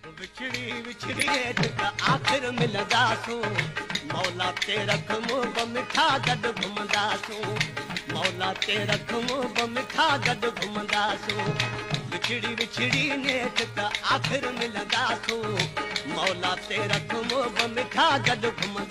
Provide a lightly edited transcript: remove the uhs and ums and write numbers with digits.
विछड़ी विछड़ी हेठ त आख़िर मिलंदासूं, मौला ते रख मुंह मिठा गॾु घुमंदासूं, मौला ते रख मुंह मिठा गॾु घुमंदासूं। विछड़ी विछड़ी नेठ त आख़िर मिलंदासूं, मौला ते रख मुंह मिठा गॾु घुमंदासूं।